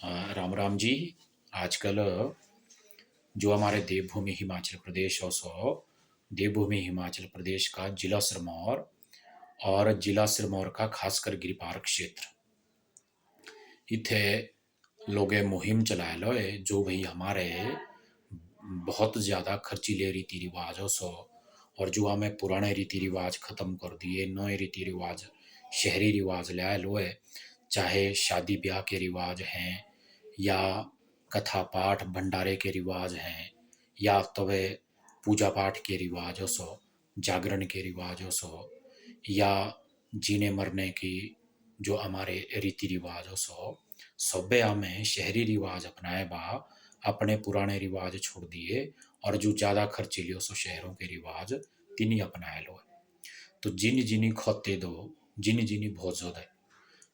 राम राम जी। आजकल जो हमारे देवभूमि हिमाचल प्रदेश हो सो देवभूमि हिमाचल प्रदेश का जिला सिरमौर और जिला सिरमौर का खासकर गिरिपार क्षेत्र इथे लोगे मुहिम चलाए लो जो भाई हमारे बहुत ज़्यादा खर्चीले रीति रिवाज हो सो और जो हमें पुराने रीति रिवाज ख़त्म कर दिए, नए रीति रिवाज शहरी रिवाज ले आए लो है। चाहे शादी ब्याह के रिवाज हैं या कथा पाठ भंडारे के रिवाज हैं या तो वे पूजा पाठ के रिवाज हो सो, जागरण के रिवाज हो सो या जीने मरने की जो हमारे रीति रिवाज हो सो सभ्य हमें शहरी रिवाज अपनाए बा अपने पुराने रिवाज छोड़ दिए और जो ज़्यादा खर्चीले हो सो शहरों के रिवाज तिनी अपनाए लो। तो जिन जिनी खोते दो जिन जिनी भोजो दे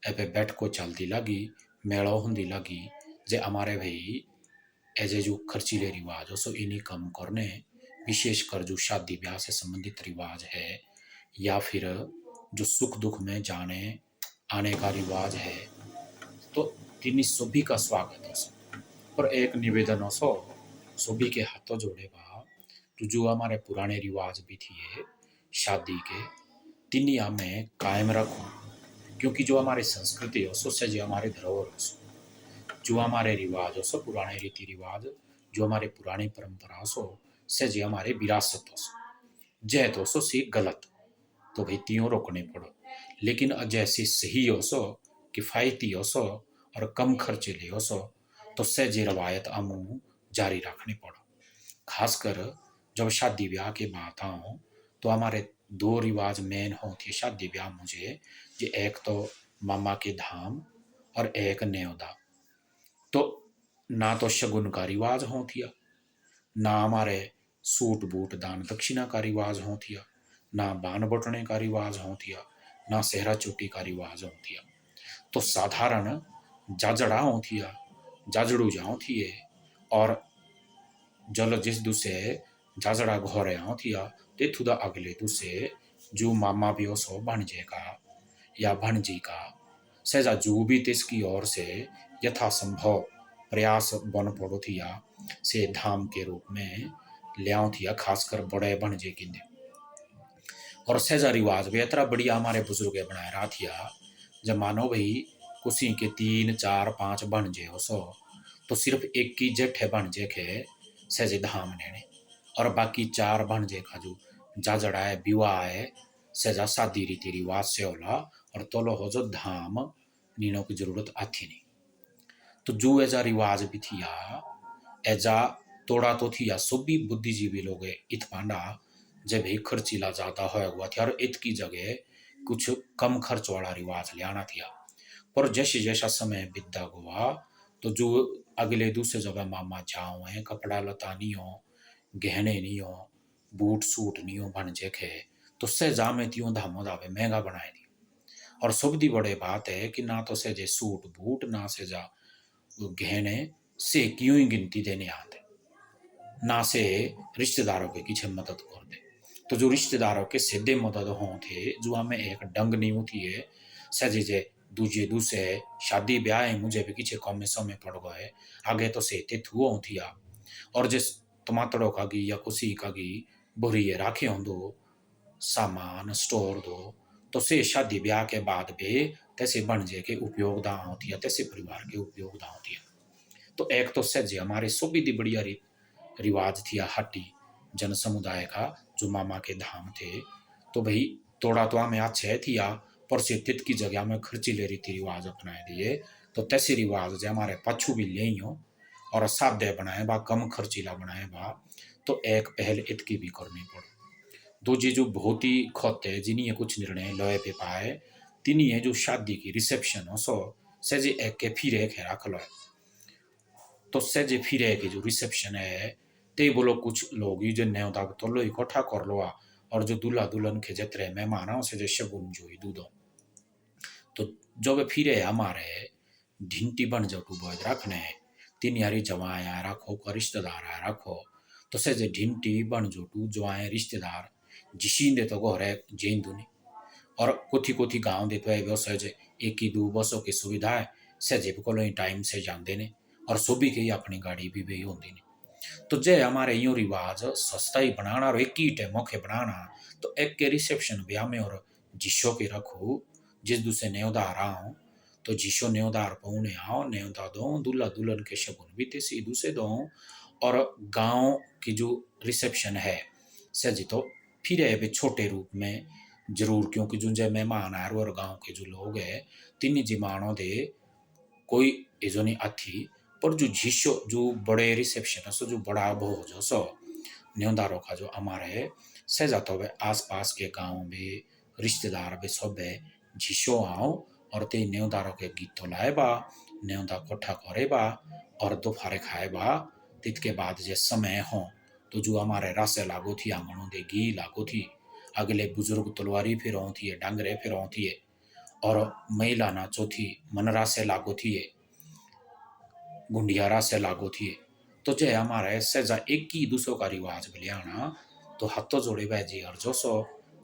एबे बैठ को चलती लगी मेड़ो होंदी लगी जे हमारे भाई एजे जो खर्चीले रिवाज हो सो इन्हीं कम करने, विशेषकर जो शादी ब्याह से संबंधित रिवाज है या फिर जो सुख दुख में जाने आने का रिवाज है तो तिनी सभी का स्वागत हो सो। पर एक निवेदन हो सो सभी के हाथों जोड़े बा तो जो हमारे पुराने रिवाज भी थे शादी के तिनी हमें कायम रखो, क्योंकि जो हमारी संस्कृति हो सो से जो हमारे धरोहर हो सो जो हमारे रिवाज हो सो पुराने रीति रिवाज जो हमारे पुरानी परंपरा हो सो से जो हमारे विरासत हो सो जय तो सो सी गलत तो भाई त्यों रोकने पड़ो, लेकिन जैसी सही हो सो किफ़ायती हो सो और कम खर्चीली हो सो तो से जी रवायत अमू जारी रखनी पड़ो। खासकर जब शादी ब्याह की बात आओ तो हमारे दो रिवाज मेन होती है शादी ब्याह मुझे, जे एक तो मामा के धाम और एक न्योदा। तो ना तो शगुन का रिवाज होतिया, ना हमारे सूट बूट दान दक्षिणा का रिवाज होतिया, ना बान बटने का रिवाज होतिया, ना सेहरा चोटी का रिवाज होतिया। तो साधारण जाजड़ा होतिया जाजड़ू जाओ थिए और जल जिस दुसे जाजड़ा घोरे होतिया ते थुदा अगले दुसे जो मामा भी हो सो भणजे का या भणजी का सहजा जो भी तिसकी ओर से यथासंभव प्रयास बन पड़ो थिया से धाम के रूप में लियाओ थिया, खासकर बड़े भणजे किंदे। और सहजा रिवाज भी इतना बढ़िया हमारे बुजुर्ग बनाए रहा थिया जब मानो भाई कुसी के 3 4 5 भणजे हो सो तो सिर्फ एक की जेठे भणजे के सहजे धाम लेने और बाकी 4 भणजे का जो जाजड़ा है विवाह है सहजा शादी रीति रिवाज से होला और तोलो हो जो धाम नीनो की जरूरत आती नहीं। तो जो ऐजा रिवाज भी थिया ऐजा तोड़ा तो थिया सभी बुद्धिजीवी लोग इत पांडा जब ही खर्चीला ज्यादा हुआ था और इत की जगह कुछ कम खर्च वाला रिवाज ले आना थिया। पर जैसे जैसा समय बीतता हुआ तो जो अगले दूसरे जगह मामा जाओ है कपड़ा लता नहीं हो गहने नहीं हो बूट सूट नहीं हो बन जेखे तो से जामे त्यों धामो दावे महंगा बनाए दी। और सबदी बड़े बात है कि ना तो से जे सूट बूट ना से जा गहने से क्यों ही गिनती देने आते ना से रिश्तेदारों के पीछे मदद कर दे। तो जो रिश्तेदारों के सीधे मदद हो थे जो हमें एक डंग नहीं होती है सजे जे दूजे दूसरे शादी ब्याह है मुझे भी किसी कॉमेसों में पड़ गए आगे तो सेते थुओ होतिया और जिस टमाटरों का गी या कुसी का गी बुरी राखे हों दो सामान स्टोर दो तो से शादी ब्याह के बाद भी तैसे बनजे के उपयोगदा होती है तैसे परिवार के उपयोगदा होती है। तो एक तो सज्जे हमारे सभी दी बढ़िया रिवाज थी हट्टी जन समुदाय का जो मामा के धाम थे तो भाई तोड़ा तो हमें अच्छे थी पर से तित की जगह में खर्चीले रीति रिवाज अपनाए दिए तो तैसे रिवाज जो हमारे पछू भी ले हो और सादे बनाए बा कम खर्चीला बनाए बा तो एक पहल इतकी भी करनी पड़ो। दूजी जो बहुत ही खोते जिन्हें कुछ निर्णय लय पे पाए तिन्हीं जो शादी की रिसेप्शन हो सो सजे एक के फिर एक है रख लो तो सजे फिर एक जो रिसेप्शन है ते बोलो कुछ लोग जो न्योता तो लो इकट्ठा कर लो और जो दूल्हा दुल्हन के जतरे मेहमान हो से जो शगुन जो दूधो तो जब फिर हमारे ढिंटी बन जाओ टू बोझ रखने तीन यारी जवाया रखो को रिश्तेदार आया रखो तो से जे ढिंटी बन जो टू जवाए रिश्तेदार जिशीन दे तो गोरे जेन दुनी और कोथी कोथी गांव दे तो व्यवसाय जे एक ही दो बसों की सुविधा है सहजे को टाइम से जाते ने और सुबह के ही अपनी गाड़ी भी भी होती ने। तो जे हमारे यूं रिवाज सस्ता ही बनाना और एक ही मौके बनाना, तो एक के रिसेप्शन ब्याह में और जिसो के रखो जिस दूसरे न्योदार आओ तो जिसो न्योदार पौने आओ न्योदा दो दूल्हा दुल्हन के शगुन भी ते दूसरे दो। और गांव की जो रिसेप्शन है सजी तो फिर है भी छोटे रूप में जरूर, क्योंकि जो जय मेहमान आए और गांव के जो लोग है तीन जिमानो दे कोई इजो नहीं अथी। पर जो झिशो जो बड़े रिसेप्शन है सो जो बड़ा भोज हो सो न्योदारों का जो हमारे सह जाता हुए आसपास के गांव में रिश्तेदार भी सब है झिशो आओ और ते न्योदारों के गीत तो लाए बा न्योदा कोठा करे बा और दोपहर खाए बा। तित के बाद जे समय हो तो जो हमारे रासे लागो थी आंगणों दे घी लागो थी अगले बुजुर्ग तलवारी फिर थी डांगरे फिर थी और महिला ना चौथी मनरा से लागो थी गुंडियारा से लागो थी। तो जे हमारे सेजा एक ही दूसरों का रिवाज बलियाना तो हाथों जोड़े बैजी और जो सो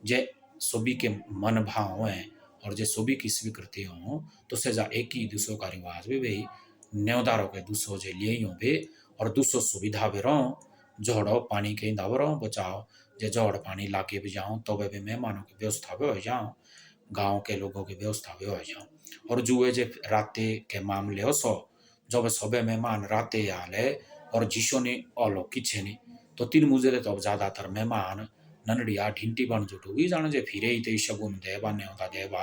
जे सभी के मन भाव हैं और जे सभी की स्वीकृति हो तो सेजा एक ही दूसरों का रिवाज भी भाई न्योदारों के दूसरों जे लिए हो भी और दूसरों सुविधा भी रहो जोड़ो पानी के दाव रहो बचाओ जे जोड़ पानी लाके भी जाओ तो वे मेहमानों की व्यवस्था भी हो जाओ गांव के लोगों की व्यवस्था भी हो जाओ। और जुए जे राते के मामले हो सो जब सबे मेहमान राते आले और जिसो ने ओलो किछे ने तो तीन मुझे तो ज्यादातर मेहमान ननड़िया ढिंटी बन जुटूगी जान जे फिरे ही ते शगुन देवा न्योता देवा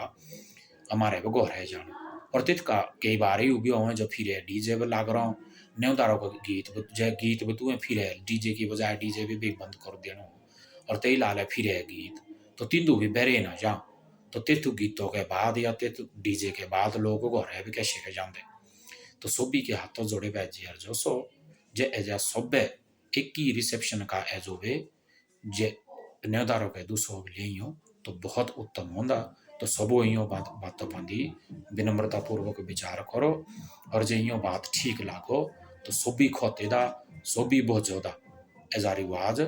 हमारे वो गोरे जान। और तित का कई बार ही उभी हुए जो फिरे डीजे पे लाग रहा हूँ न्योतारों को गीत बतुए फिरे डीजे की बजाय डीजे भी बंद कर देना और तेई लाले फिरे गीत तो तिंदु भी बेरे ना जा। तो तितु गीतों के बाद या तितु डीजे के बाद लोग गोरे भी कैसे के जाते तो सभी के हाथों जोड़े बैठे यार जो सो जे एजा सबे एक ही रिसेप्शन का एजो वे जे न्योदारों के दूसरों लिए हो तो बहुत उत्तम होंदा। तो सबो यो बात बंदी विनम्रता पूर्वक विचार करो और जे यो बात ठीक लागो तो सभी खोतेदा सभी बोझोदा एजा रिवाज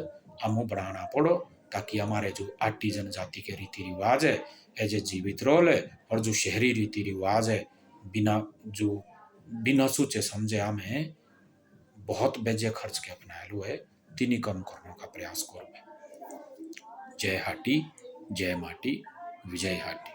हमू बढ़ाना पड़ो ताकि हमारे जो आटी जनजाति के रीति रिवाज है एजे जीवित रोले और जो शहरी रीति रिवाज है बिना जो बिना सोचे समझे हमें बहुत बेजे खर्च के अपनाएलू है तीनी कम करने का प्रयास करो। जय हाटी जय माटी विजय हाटी।